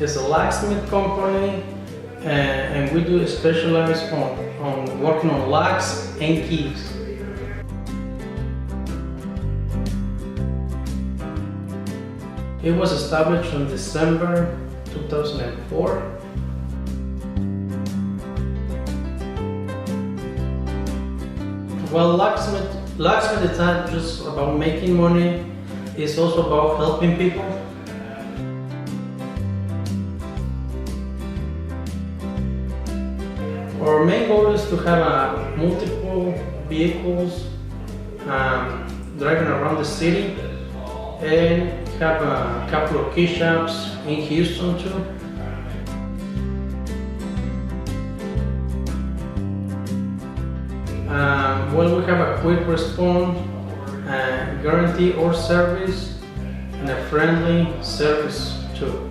is a locksmith company, and we do specialize on working on locks and keys. It was established in December 2004. Well, locksmith is not just about making money, it's also about helping people. Our main goal is to have multiple vehicles driving around the city, and have a couple of key shops in Houston too. Well, we have a quick response, guarantee or service, and a friendly service too.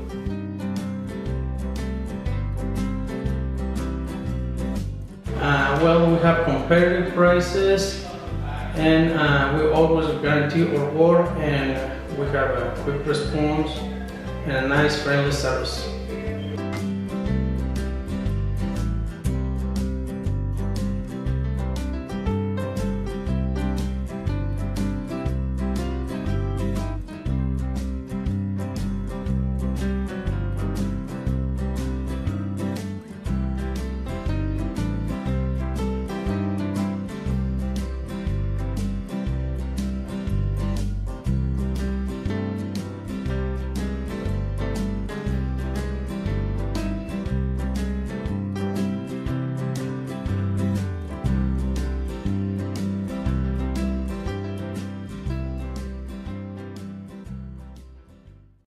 Well, we have competitive prices, and we always guarantee our work, and we have a quick response and a nice friendly service.